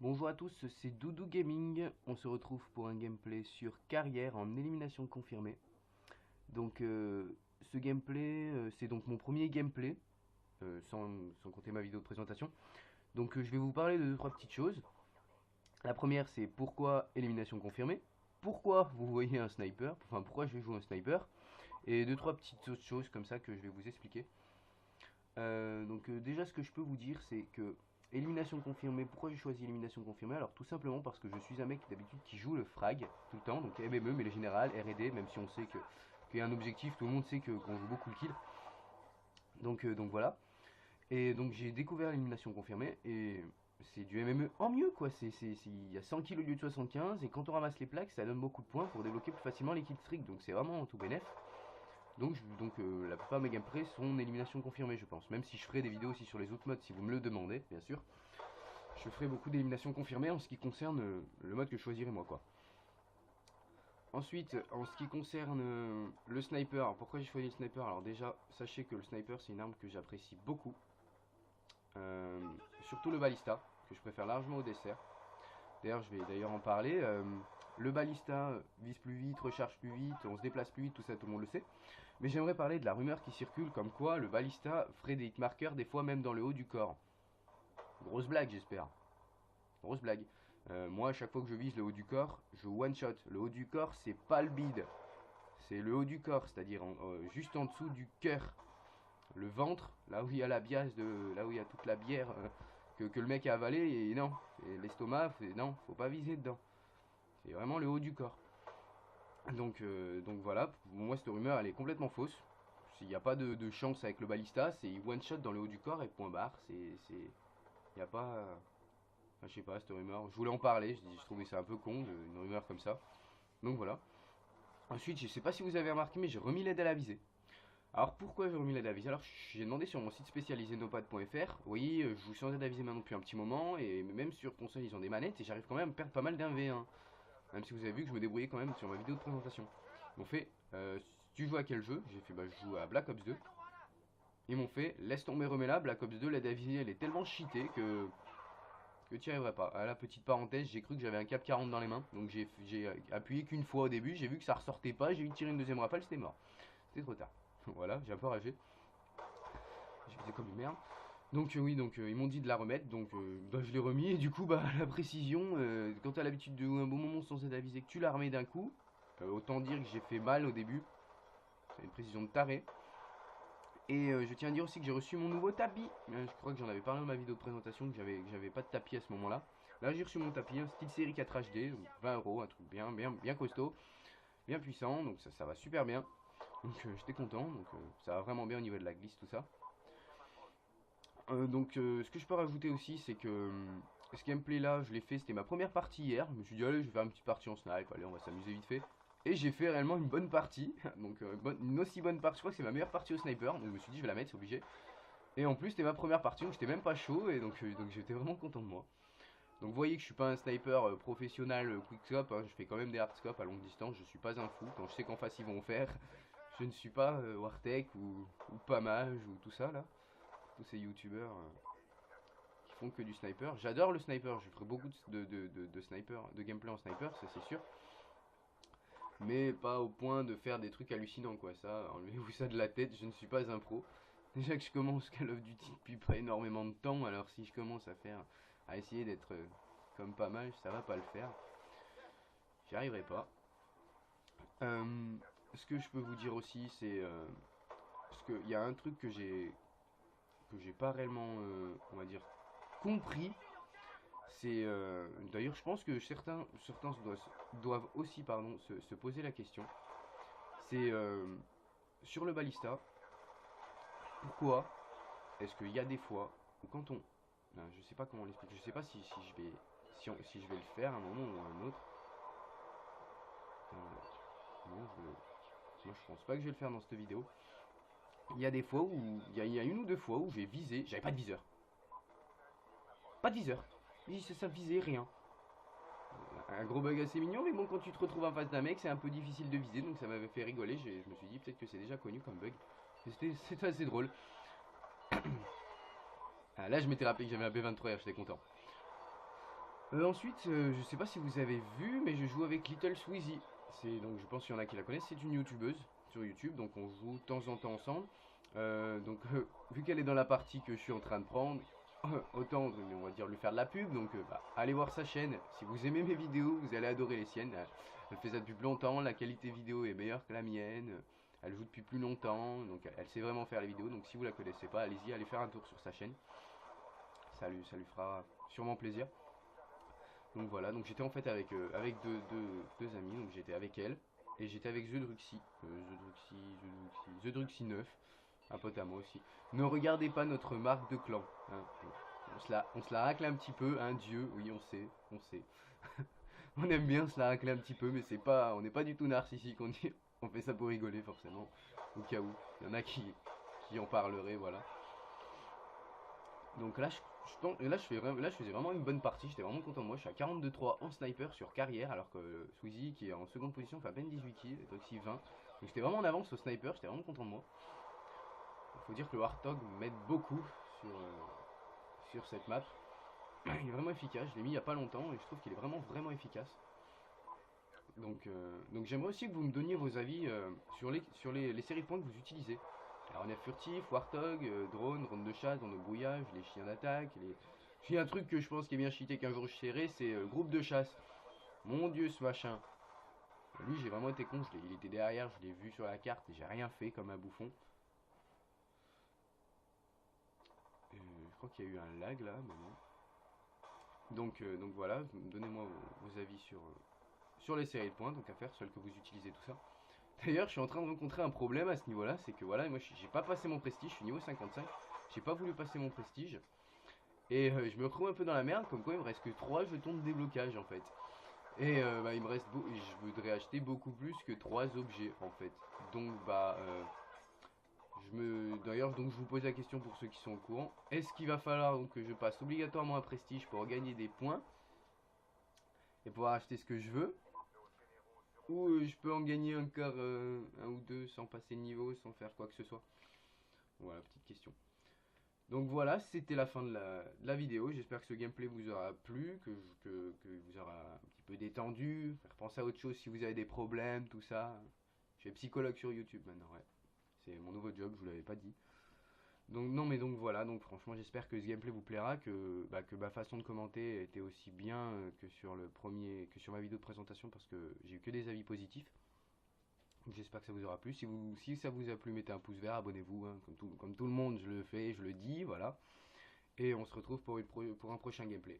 Bonjour à tous, c'est Doudou Gaming. On se retrouve pour un gameplay sur carrière en élimination confirmée. Donc ce gameplay, c'est donc mon premier gameplay, sans compter ma vidéo de présentation. Donc je vais vous parler de deux trois petites choses. La première, c'est pourquoi élimination confirmée, pourquoi vous voyez un sniper, enfin pourquoi je vais jouer un sniper, et deux trois petites autres choses comme ça que je vais vous expliquer. Déjà, ce que je peux vous dire, c'est que élimination confirmée. Pourquoi j'ai choisi élimination confirmée? Alors tout simplement parce que je suis un mec d'habitude qui joue le frag tout le temps, donc MME, mais les générales, R&D, même si on sait qu'il y a un objectif, tout le monde sait qu'on joue beaucoup le kill. Donc voilà. Et donc j'ai découvert l'élimination confirmée et c'est du MME en mieux quoi. Il y a 100 kills au lieu de 75 et quand on ramasse les plaques, ça donne beaucoup de points pour débloquer plus facilement les kills streak. Donc c'est vraiment tout bénef. Donc la plupart de mes gameplays sont en élimination confirmée, je pense. Même si je ferai des vidéos aussi sur les autres modes, si vous me le demandez, bien sûr. Je ferai beaucoup d'élimination confirmée en ce qui concerne le mode que je choisirai moi, quoi. Ensuite, en ce qui concerne le sniper, alors pourquoi j'ai choisi le sniper? Alors déjà, sachez que le sniper, c'est une arme que j'apprécie beaucoup. Surtout le balista, que je préfère largement au dessert. D'ailleurs, je vais d'ailleurs en parler. Le balista vise plus vite, recharge plus vite, on se déplace plus vite, tout ça, tout le monde le sait. Mais j'aimerais parler de la rumeur qui circule comme quoi le balista ferait des hitmarkers des fois même dans le haut du corps. Grosse blague, j'espère. Grosse blague. Moi, à chaque fois que je vise le haut du corps, je one shot. Le haut du corps, c'est pas le bide. C'est le haut du corps, c'est-à-dire juste en dessous du cœur. Le ventre, là où il y a la biase, là où il y a toute la bière que le mec a avalé, et non. Et l'estomac, non, faut pas viser dedans. C'est vraiment le haut du corps. Donc voilà, pour moi cette rumeur elle est complètement fausse. Il n'y a pas de chance avec le balista, c'est one shot dans le haut du corps et point barre. Il n'y a pas. Enfin, je sais pas, cette rumeur. Je voulais en parler, je trouvais ça un peu con, une rumeur comme ça. Donc voilà. Ensuite, je sais pas si vous avez remarqué, mais j'ai remis l'aide à la visée. Alors pourquoi j'ai remis l'aide à la visée? Alors j'ai demandé sur mon site spécialisé nopad.fr. Vous voyez, je joue sans aide à visée maintenant depuis un petit moment, et même sur console ils ont des manettes, et j'arrive quand même à perdre pas mal d'un V1. Même si vous avez vu que je me débrouillais quand même sur ma vidéo de présentation. Ils m'ont fait, tu joues à quel jeu? J'ai fait, bah je joue à Black Ops 2. Ils m'ont fait, laisse tomber, remets-la, Black Ops 2, l'aide à viser elle est tellement cheatée que tu n'y arriverais pas. À la petite parenthèse, j'ai cru que j'avais un cap 40 dans les mains, donc j'ai appuyé qu'une fois au début, j'ai vu que ça ressortait pas, j'ai eu tiré une deuxième rafale, c'était mort. C'était trop tard. Voilà, j'ai un peu ragé. J'ai fait comme une merde. Donc oui, ils m'ont dit de la remettre, donc bah, je l'ai remis, et du coup, bah, la précision, quand t'as l'habitude de jouer un bon moment sans être avisé que tu la remets d'un coup, autant dire que j'ai fait mal au début, c'est une précision de taré. Et je tiens à dire aussi que j'ai reçu mon nouveau tapis. Je crois que j'en avais parlé dans ma vidéo de présentation, que j'avais pas de tapis à ce moment-là. Là, j'ai reçu mon tapis, un style série 4 HD, 20 euros, un truc bien costaud, bien puissant, donc ça va super bien. Donc j'étais content, donc ça va vraiment bien au niveau de la glisse, tout ça. Ce que je peux rajouter aussi, c'est que ce gameplay là, je l'ai fait, c'était ma première partie hier. Je me suis dit, allez, je vais faire une petite partie en snipe, allez, on va s'amuser vite fait. Et j'ai fait réellement une bonne partie, donc une aussi bonne partie, je crois que c'est ma meilleure partie au sniper, donc je me suis dit, je vais la mettre, c'est obligé. Et en plus, c'était ma première partie, donc j'étais même pas chaud, et donc j'étais vraiment content de moi. Donc vous voyez que je suis pas un sniper professionnel quickscope, hein, je fais quand même des hardscopes à longue distance, je suis pas un fou, quand je sais qu'en face ils vont faire, je ne suis pas Wartech ou Pamage ou tout ça là, tous ces youtubeurs qui font que du sniper. J'adore le sniper, je ferai beaucoup de sniper, de gameplay en sniper, ça c'est sûr. Mais pas au point de faire des trucs hallucinants quoi, ça, enlevez-vous ça de la tête, je ne suis pas un pro. Déjà que je commence Call of Duty depuis pas énormément de temps, alors si je commence à essayer d'être comme pas mal, ça va pas le faire. J'y arriverai pas. Euh, Ce que je peux vous dire aussi, c'est parce qu'il y a un truc que j'ai pas réellement, on va dire, compris. C'est d'ailleurs, je pense que certains doivent aussi, pardon, se poser la question. C'est sur le balista, pourquoi est-ce qu'il y a des fois où quand on, je sais pas comment l'expliquer, je sais pas si je vais le faire à un moment ou à un autre. Non, moi je pense pas que je vais le faire dans cette vidéo. Il y a des fois où, il y a une ou deux fois où j'ai visé, j'avais pas de viseur. Pas de viseur. Ça visait rien. Un gros bug assez mignon, mais bon, quand tu te retrouves en face d'un mec, c'est un peu difficile de viser, donc ça m'avait fait rigoler. Je me suis dit peut-être que c'est déjà connu comme bug. C'était assez drôle. Ah, là, je m'étais rappelé que j'avais un B23 j'étais content. Ensuite, je sais pas si vous avez vu, mais je joue avec Little Sweezy. Donc je pense qu'il y en a qui la connaissent, c'est une youtubeuse sur YouTube, donc on joue de temps en temps ensemble. Vu qu'elle est dans la partie que je suis en train de prendre, autant on va dire lui faire de la pub, donc allez voir sa chaîne. Si vous aimez mes vidéos, vous allez adorer les siennes. Elle fait ça depuis plus longtemps, la qualité vidéo est meilleure que la mienne. Elle joue depuis plus longtemps, donc elle sait vraiment faire les vidéos. Donc si vous la connaissez pas, allez-y, allez faire un tour sur sa chaîne. Ça lui fera sûrement plaisir. Donc voilà, donc j'étais en fait avec deux amis, donc j'étais avec elle et j'étais avec The Druxy 9, un pote à moi aussi. Ne regardez pas notre marque de clan, hein. On se la racle un petit peu, hein, Dieu, oui on sait. On aime bien se la racler un petit peu, mais on n'est pas du tout narcissique, on fait ça pour rigoler forcément, au cas où. Il y en a qui en parleraient, voilà. Donc là, je faisais vraiment une bonne partie, j'étais vraiment content de moi. Je suis à 42-3 en sniper sur carrière, alors que Sweezy, qui est en seconde position, fait à peine 18 kills, et Toxi 20. Donc j'étais vraiment en avance au sniper, j'étais vraiment content de moi. Il faut dire que le Warthog m'aide beaucoup sur cette map. Il est vraiment efficace, je l'ai mis il y a pas longtemps, et je trouve qu'il est vraiment efficace. Donc j'aimerais aussi que vous me donniez vos avis sur les séries de points que vous utilisez. Alors on a furtif, Warthog, drone de chasse, drone de brouillage, les chiens d'attaque, Il y a un truc que je pense qui est bien cheaté qu'un jour je serai, c'est groupe de chasse. Mon dieu ce machin. Lui j'ai vraiment été con, il était derrière, je l'ai vu sur la carte et j'ai rien fait comme un bouffon. Je crois qu'il y a eu un lag là, mais non. Donc voilà, donnez-moi vos avis sur les séries de points, donc à faire, celles que vous utilisez, tout ça. D'ailleurs, je suis en train de rencontrer un problème à ce niveau-là, c'est que voilà, moi j'ai pas passé mon prestige, je suis niveau 55, j'ai pas voulu passer mon prestige, et je me retrouve un peu dans la merde, comme quoi il me reste que 3 jetons de déblocage en fait. Et il me reste je voudrais acheter beaucoup plus que 3 objets en fait. Donc d'ailleurs donc je vous pose la question pour ceux qui sont au courant, est-ce qu'il va falloir donc que je passe obligatoirement un prestige pour gagner des points et pouvoir acheter ce que je veux? Ou je peux en gagner encore un ou deux sans passer de niveau, sans faire quoi que ce soit. Voilà, petite question. Donc voilà, c'était la fin de la vidéo. J'espère que ce gameplay vous aura plu, que vous aura un petit peu détendu, faire penser à autre chose si vous avez des problèmes, tout ça. Je suis psychologue sur YouTube maintenant, ouais. C'est mon nouveau job, je vous l'avais pas dit. Donc non mais donc voilà, donc franchement j'espère que ce gameplay vous plaira, que ma façon de commenter était aussi bien que sur ma vidéo de présentation parce que j'ai eu que des avis positifs. J'espère que ça vous aura plu. Si ça vous a plu, mettez un pouce vert, abonnez-vous, hein, comme tout le monde, je le fais, je le dis, voilà. Et on se retrouve pour un prochain gameplay.